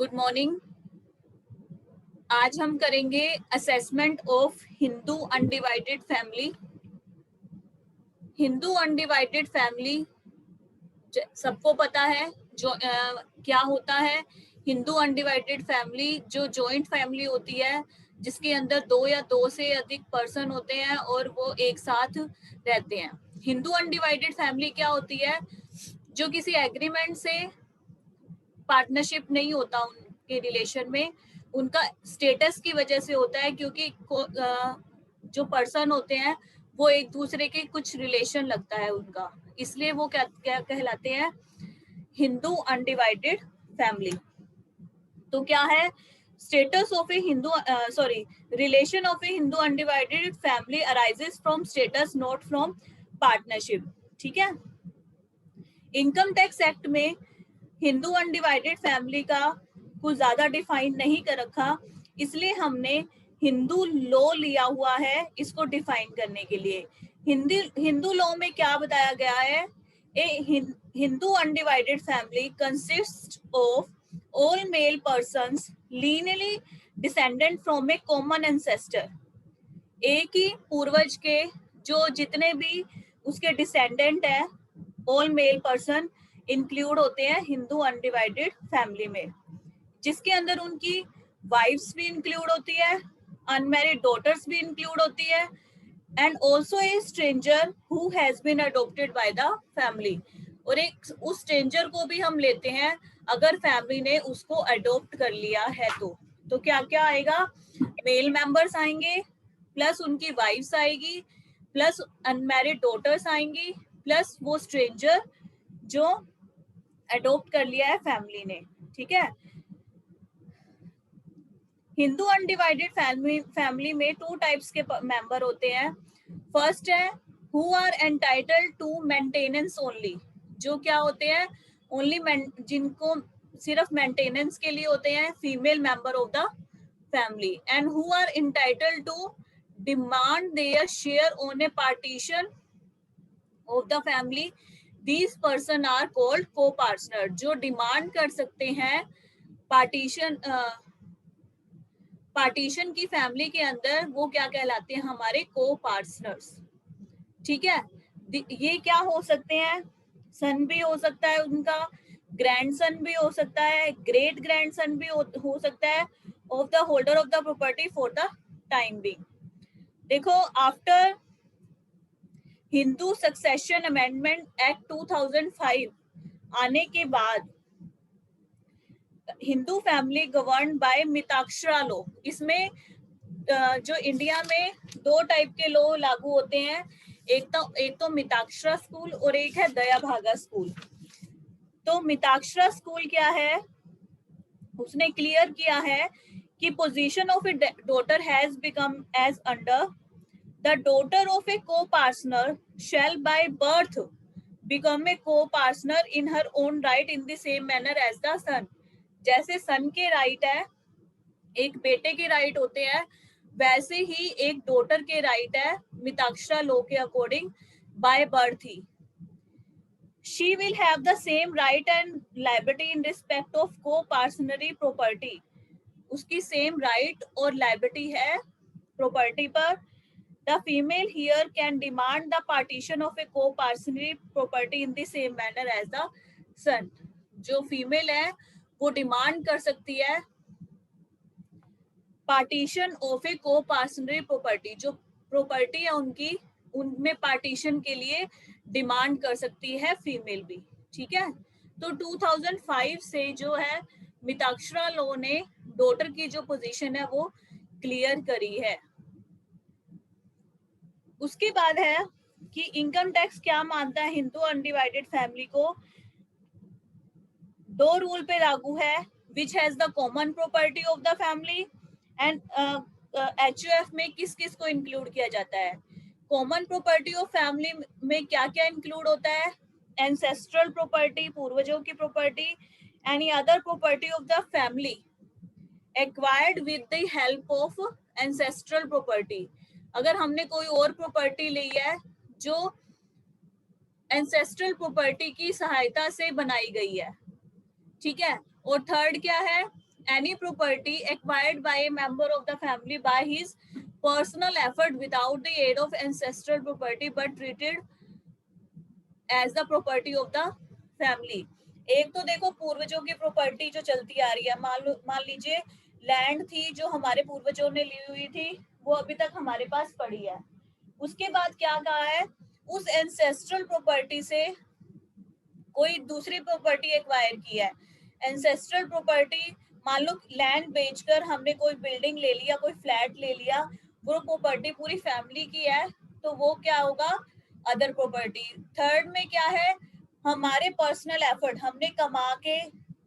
Good morning. आज हम करेंगे assessment of Hindu undivided family. Hindu undivided family सबको पता है जो क्या होता है। हिंदू अनडिवाइडेड फैमिली जो जॉइंट फैमिली होती है जिसके अंदर दो या दो से अधिक पर्सन होते हैं और वो एक साथ रहते हैं। हिंदू अनडिवाइडेड फैमिली क्या होती है? जो किसी एग्रीमेंट से पार्टनरशिप नहीं होता उनके रिलेशन में, उनका स्टेटस की वजह से होता है, क्योंकि जो पर्सन होते हैं वो एक दूसरे के कुछ रिलेशन लगता है उनका, इसलिए वो क्या क्या कहलाते हैं? Hindu undivided family. तो क्या है status of A Hindu relation of A Hindu undivided family arises from status, not from partnership. ठीक है। इनकम टैक्स एक्ट में हिंदू अनडिवाइडेड फैमिली का कुछ ज्यादा डिफाइन नहीं कर रखा, इसलिए हमने हिंदू लॉ लिया हुआ है इसको डिफाइन करने के लिए। हिंदू लॉ में क्या बताया गया है? ए Hindu undivided family consist of all male persons lineally descendant from a common ancestor. एक ही पूर्वज के जो जितने भी उसके डिसेंडेंट है, ऑल मेल पर्सन इंक्लूड होते हैं हिंदू अनडिवाइडेड फैमिली में, जिसके अंदर उनकी वाइफ्स भी इंक्लूड होती है, अनमैरिड डॉटर्स भी इंक्लूड होती है, and also a stranger who has been adopted by the family. और एक उस स्ट्रेंजर को भी हम लेते हैं अगर फैमिली ने उसको अडॉप्ट कर लिया है तो क्या क्या आएगा? मेल मेंबर्स आएंगे, प्लस उनकी वाइफ्स आएगी, प्लस अनमैरिड डॉटर्स आएंगी, प्लस वो स्ट्रेंजर जो अडॉप्ट कर लिया है फैमिली ने। ठीक है। हिंदू अनडिवाइडेड फैमिली में टू टाइप्स के मेंबर होते हैं। फर्स्ट है who are entitled to maintenance only, जो क्या होते हैं? ओनली जिनको सिर्फ मेंटेनेंस के लिए होते हैं, female member of the family, and who are entitled to demand their share on a partition of the family. These person are called co partner. जो डिमांड कर सकते हैं पार्टीशन की फैमिली के अंदर, वो क्या कहलाते हैं? हमारे को पार्टनर्स। ठीक है। ये क्या हो सकते हैं? सन भी हो सकता है उनका, ग्रैंडसन भी हो सकता है, ग्रेट ग्रैंडसन भी हो सकता है of the holder of the property for the time being. देखो, after Hindu succession amendment act 2005 आने के बाद Hindu family govern by Mitakshara law. इसमें जो इंडिया में दो टाइप के लॉ लागू होते हैं, एक तो मिताक्षरा स्कूल और एक है दया भागा स्कूल। तो मिताक्षरा स्कूल क्या है? उसने क्लियर किया है कि position of a daughter has become as under the daughter of a copartner shall by birth become a copartner in her own right in the same manner as the son. जैसे son के right है, एक बेटे के right होते हैं, वैसे ही एक डॉटर के राइट है मिताक्षरा लॉ के according by birth he. She will have the same right and liability in respect of co-partnership property. उसकी सेम राइट और लाइबिलिटी है प्रॉपर्टी पर। The female here can demand the partition of a co-partnership property in the same manner as the son. जो female है वो demand कर सकती है पार्टीशन ऑफ ए को पार्टनरशिप प्रॉपर्टी। जो प्रॉपर्टी है उनकी, उनमें पार्टीशन के लिए डिमांड कर सकती है फीमेल भी। ठीक है। तो 2005 से जो है मिताक्षरा लॉ ने डॉटर की जो पोजीशन है वो क्लियर करी है। उसके बाद है कि इनकम टैक्स क्या मानता है हिंदू अनडिवाइडेड फैमिली को। दो रूल पे लागू है, which has the common property of the family and HUF में किस किस को इंक्लूड किया जाता है। कॉमन प्रॉपर्टी ऑफ फैमिली में क्या क्या इंक्लूड होता है? एंसेस्ट्रल प्रॉपर्टी, पूर्वजों की property, any other property of the family acquired with the help of ancestral property. अगर हमने कोई और प्रॉपर्टी ली है जो एंसेस्ट्रल प्रॉपर्टी की सहायता से बनाई गई है। ठीक है। और थर्ड क्या है? any property acquired by a member of the family by his personal effort without the aid of ancestral property but treated as the property of the family। एक तो देखो पूर्वजों की प्रॉपर्टी जो चलती आ रही है, मान लीजिए लैंड थी जो हमारे पूर्वजों ने ली हुई थी, वो अभी तक हमारे पास पड़ी है। उसके बाद क्या कहा है, उस एंसेस्ट्रल प्रॉपर्टी से कोई दूसरी प्रॉपर्टी एक्वायर की है। एंसेस्ट्रल प्रॉपर्टी, मान लो लैंड बेचकर हमने कोई बिल्डिंग ले लिया, कोई फ्लैट ले लिया, वो प्रॉपर्टी पूरी फैमिली की है, तो वो क्या होगा, अदर प्रॉपर्टी। थर्ड में क्या है, हमारे पर्सनल एफर्ट, हमने कमा के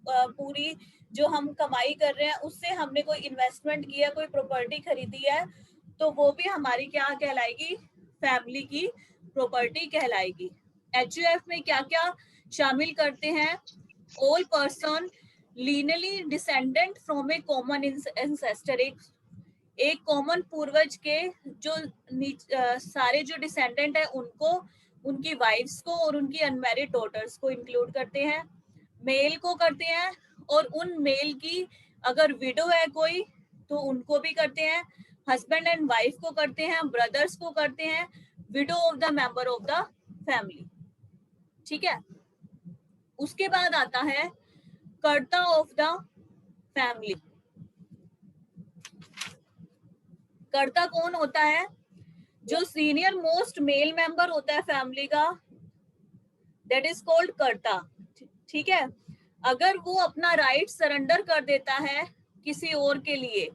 पूरी जो हम कमाई कर रहे हैं उससे हमने कोई इन्वेस्टमेंट किया, कोई प्रॉपर्टी खरीदी है, तो वो भी हमारी क्या कहलाएगी, फैमिली की प्रॉपर्टी कहलाएगी। एचयूएफ में क्या क्या शामिल करते हैं, all person lineally descendant from a common ancestor, एक कॉमन पूर्वज के जो सारे जो डिसेंडेंट है उनको, उनकी वाइफ्स को और उनकी अनमैरिड डॉटर्स को इंक्लूड करते हैं। मेल को करते हैं, और उन मेल की अगर विडो है कोई तो उनको भी करते हैं। हस्बैंड एंड वाइफ को करते हैं, ब्रदर्स को करते हैं, window of the member of the family. ठीक है, उसके बाद आता है कर्ता ऑफ द फैमिली। कर्ता कौन होता है, जो सीनियर मोस्ट मेल मेंबर होता है फैमिली का, दैट इज कॉल्ड कर्ता। ठीक है, अगर वो अपना राइट सरेंडर कर देता है किसी और के लिए,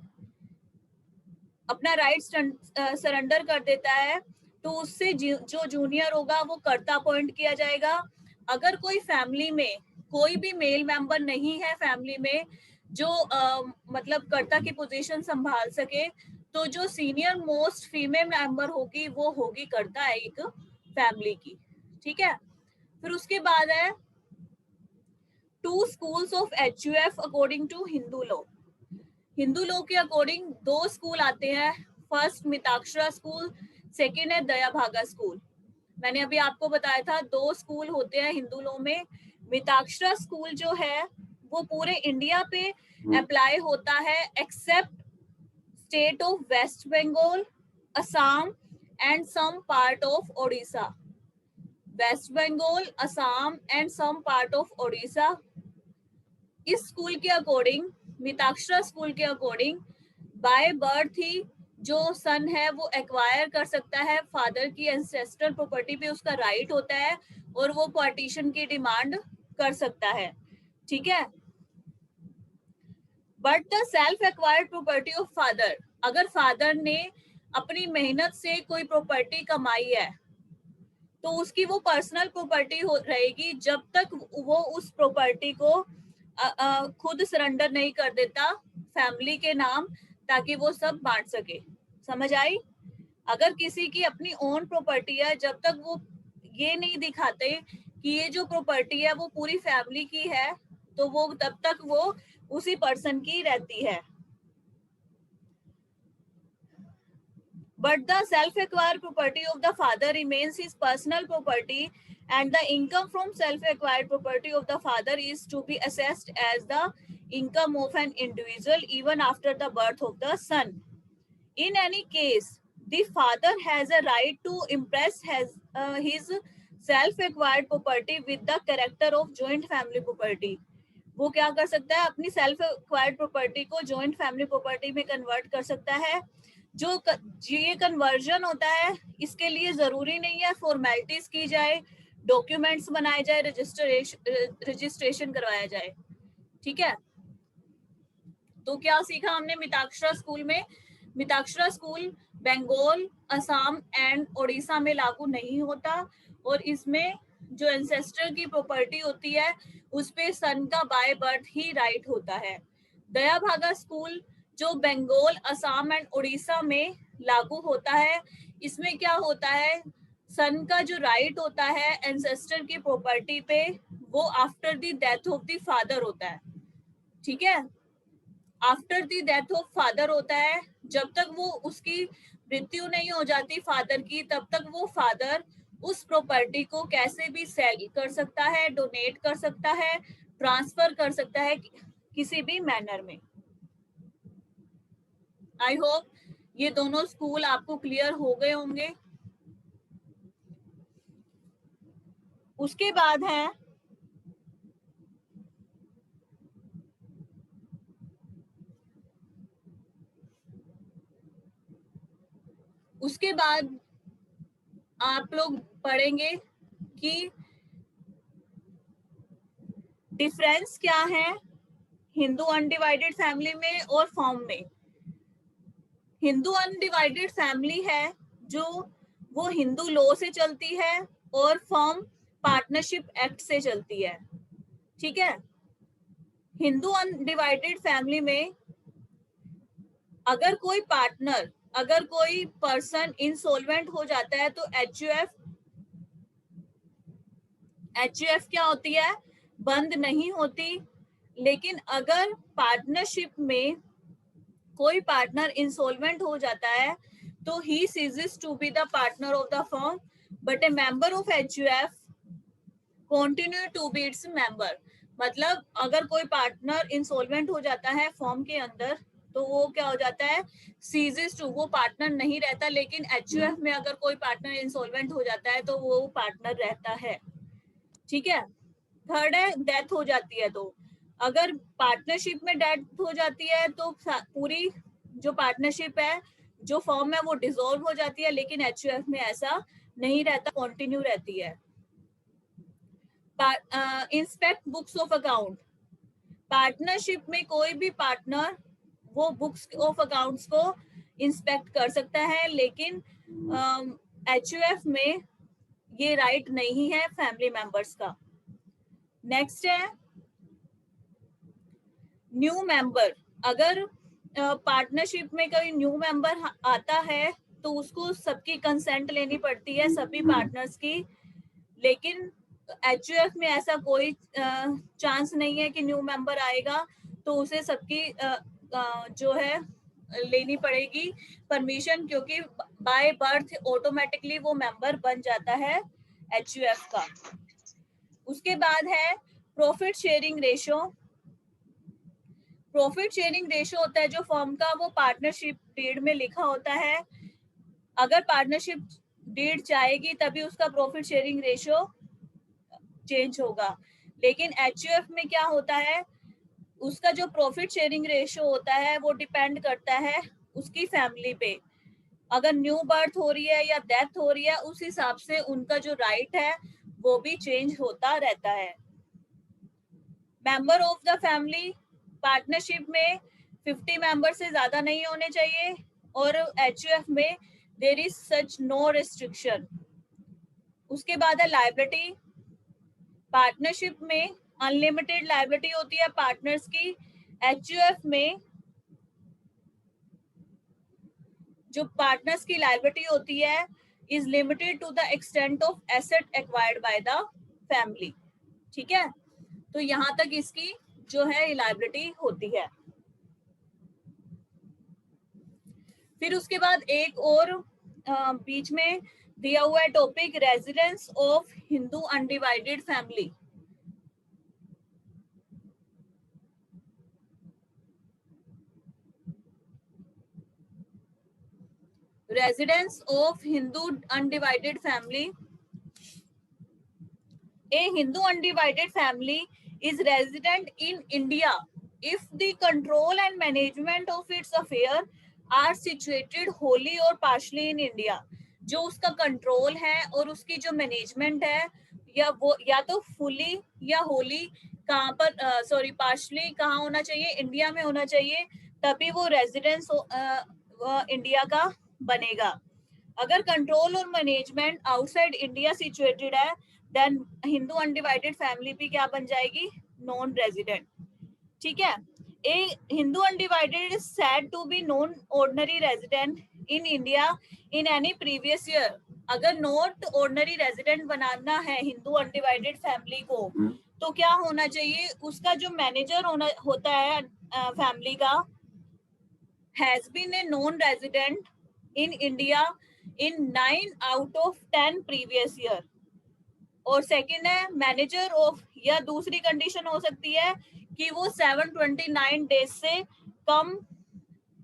अपना राइट सरेंडर कर देता है, तो उससे जो जूनियर होगा वो कर्ता अपॉइंट किया जाएगा। अगर कोई फैमिली में कोई भी मेल मेंबर नहीं है फैमिली में जो मतलब कर्ता की पोजीशन संभाल सके, तो जो सीनियर मोस्ट फीमेल मेंबर होगी वो होगी कर्ता एक फैमिली की। ठीक है, फिर उसके बाद है two schools of HUF according to Hindu law. Hindu law के अकॉर्डिंग दो स्कूल आते हैं, फर्स्ट मिताक्षरा स्कूल, सेकेंड है दया भागा स्कूल। मैंने अभी आपको बताया था दो स्कूल होते हैं हिंदू लॉ में। मिताक्षरा स्कूल जो है वो पूरे इंडिया पे अप्लाई होता है except state of west Bengal, Assam and some part of Odisha. West Bengal, Assam and some part of Odisha. इस स्कूल के अकॉर्डिंग, मिताक्षरा स्कूल के अकॉर्डिंग, बाय बर्थ ही जो सन है वो एक्वायर कर सकता है, फादर की एंसेस्ट्रल प्रॉपर्टी पे उसका राइट होता है और वो पार्टीशन की डिमांड कर सकता है। ठीक है, but the self acquired property of father, अगर फादर ने अपनी मेहनत से कोई प्रॉपर्टी कमाई है तो उसकी वो पर्सनल प्रॉपर्टी रहेगी जब तक वो उस प्रॉपर्टी को खुद सरेंडर नहीं कर देता फैमिली के नाम, ताकि वो सब बांट सके। समझ आई? अगर किसी की अपनी ओन प्रॉपर्टी है, जब तक वो ये नहीं दिखाते कि ये जो प्रॉपर्टी है वो पूरी फैमिली की है, तो वो तब तक वो उसी पर्सन की रहती है। But the self-acquired property of the father remains his personal property, and the income from self-acquired property of the father is to be assessed as the income of an individual even after the birth of the son. In any case, the father has a right to impress his self-acquired property with the character of joint family property. वो क्या कर सकता है, अपनी self acquired property को joint family property में convert कर सकता है। जो ये कन्वर्जन होता है, इसके लिए जरूरी नहीं है फॉर्मेलिटीज की जाए, डॉक्यूमेंट्स बनाए जाए, रजिस्ट्रेशन करवाया जाए। ठीक है, तो क्या सीखा हमने मिताक्षरा स्कूल में? मिताक्षरा स्कूल बंगाल, असम एंड ओडिशा में लागू नहीं होता, और इसमें जो एंसेस्टर की प्रॉपर्टी होती है उस पे सन का बाय बर्थ ही राइट होता है। दया भागा स्कूल जो बंगाल, असम एंड उड़ीसा में लागू होता है, इसमें क्या होता है, सन का जो राइट होता है एंसेस्टर की प्रॉपर्टी पे वो after the death of the father होता है। ठीक है, after the death of father होता है, जब तक वो उसकी मृत्यु नहीं हो जाती फादर की, तब तक वो फादर उस प्रॉपर्टी को कैसे भी सेल कर सकता है, डोनेट कर सकता है, ट्रांसफर कर सकता है किसी भी मैनर में। आई होप ये दोनों स्कूल आपको क्लियर हो गए होंगे। उसके बाद है उसके बाद आप लोग पढ़ेंगे कि डिफरेंस क्या है हिंदू अनडिवाइडेड फैमिली में और फॉर्म में। हिंदू अनडिवाइडेड फैमिली है जो वो हिंदू लॉ से चलती है और फॉर्म पार्टनरशिप एक्ट से चलती है। ठीक है, हिंदू अनडिवाइडेड फैमिली में अगर कोई पार्टनर, अगर कोई पर्सन इंसॉल्वेंट हो जाता है तो एचयूएफ क्या होती है, बंद नहीं होती। लेकिन अगर पार्टनरशिप में कोई पार्टनर इंसॉल्वेंट हो जाता है तो he ceases to be the partner of the firm but a member of HUF continue to be its member. मतलब अगर कोई पार्टनर इंसॉल्वेंट हो जाता है फर्म के अंदर तो वो क्या हो जाता है, सीजेस टू, वो पार्टनर नहीं रहता। लेकिन एचयूएफ में अगर कोई पार्टनर इंसॉल्वेंट हो जाता है तो वो पार्टनर रहता है। ठीक है, थर्ड है डेथ हो जाती है। तो अगर पार्टनरशिप में डेथ हो जाती है तो पूरी जो पार्टनरशिप है, जो फॉर्म है, वो डिसॉल्व हो जाती है। लेकिन एचयूएफ में ऐसा नहीं रहता, कंटिन्यू रहती है। Inspect books of account, partnership में कोई भी पार्टनर वो बुक्स ऑफ अकाउंट्स को इंस्पेक्ट कर सकता है, लेकिन एचयूएफ में ये राइट नहीं है फैमिली मेंबर्स का। नेक्स्ट है न्यू मेंबर। अगर पार्टनरशिप में कोई न्यू मेंबर आता है तो उसको सबकी कंसेंट लेनी पड़ती है, सभी पार्टनर्स की। लेकिन एचयूएफ में ऐसा कोई चांस नहीं है कि न्यू मेंबर आएगा तो उसे सबकी जो है लेनी पड़ेगी परमिशन, क्योंकि बाय बर्थ ऑटोमेटिकली वो मेंबर बन जाता है एचयूएफ का। उसके बाद है profit sharing ratio. Profit sharing ratio होता है जो फर्म का वो पार्टनरशिप डीड में लिखा होता है। अगर पार्टनरशिप डीड जाएगी तभी उसका प्रॉफिट शेयरिंग रेशो चेंज होगा। लेकिन एचयूएफ में क्या होता है, उसका जो प्रॉफिट शेयरिंग रेशो होता है वो डिपेंड करता है उसकी फैमिली पे। अगर न्यू बर्थ हो रही है या डेथ हो रही है उस हिसाब से उनका जो राइट है वो भी चेंज होता रहता है। Member of the family, partnership में 50 मेंबर से ज्यादा नहीं होने चाहिए और एचयूएफ में there is such no restriction. उसके बाद है लायबिलिटी। पार्टनरशिप में अनलिमिटेड लायबिलिटी होती है पार्टनर्स की। एचयूएफ में जो पार्टनर्स की लायबिलिटी होती है is limited to the extent of asset acquired by the family. ठीक है, तो यहां तक इसकी जो है लायबिलिटी होती है। फिर उसके बाद एक और बीच में दिया हुआ है topic, residence of Hindu undivided family. Residence of Hindu undivided family. A Hindu undivided family is resident in India if the control and management of its affairs are situated wholly or partially in India. जो उसका control है और उसकी जो management है या वो या तो फुली या होली कहाँ पर सॉरी पार्शली कहाँ होना चाहिए, इंडिया में होना चाहिए, तभी वो रेजिडेंस इंडिया का बनेगा। अगर कंट्रोल और मैनेजमेंट आउटसाइड इंडिया सिचुएटेड है देन हिंदू अनडिवाइडेड फैमिली भी क्या बन जाएगी, नॉन रेजिडेंट। ठीक है, ए Hindu undivided is said to be non ordinary resident in India in any previous year. अगर नॉट ऑर्डिनरी रेजिडेंट बनाना है हिंदू अनडिवाइडेड फैमिली को तो क्या होना चाहिए, उसका जो मैनेजर होता है फैमिली का has been a non resident in India in 9 out of 10 previous year. और सेकंड है मैनेजर ऑफ, या दूसरी कंडीशन हो सकती है कि वो 729 डेज से कम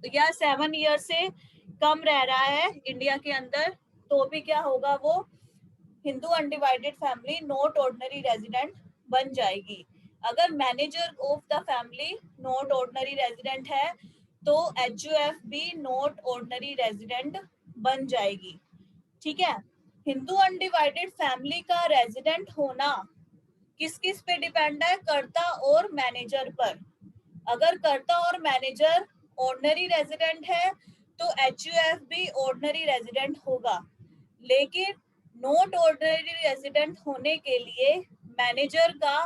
या 7 ईयर से कम रह रहा है इंडिया के अंदर, तो भी क्या होगा, वो Hindu undivided family not ordinary resident बन जाएगी। अगर manager of the family not ordinary resident है तो HUF भी नॉट ऑर्डिनरी रेजिडेंट बन जाएगी। ठीक है, हिंदू अनडिवाइडेड फैमिली का रेजिडेंट होना किस किस पे डिपेंड है, कर्ता और मैनेजर पर। अगर कर्ता और मैनेजर ऑर्डिनरी रेजिडेंट है तो HUF भी ऑर्डिनरी रेजिडेंट होगा, लेकिन नॉट ऑर्डिनरी रेजिडेंट होने के लिए मैनेजर का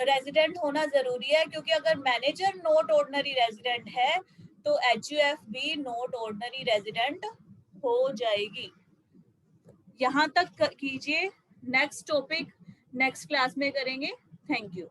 रेजिडेंट होना जरूरी है, क्योंकि अगर मैनेजर नॉट ऑर्डिनरी रेजिडेंट है तो HUF भी नॉट ऑर्डिनरी रेजिडेंट हो जाएगी। यहाँ तक कीजिए, नेक्स्ट टॉपिक नेक्स्ट क्लास में करेंगे। Thank you.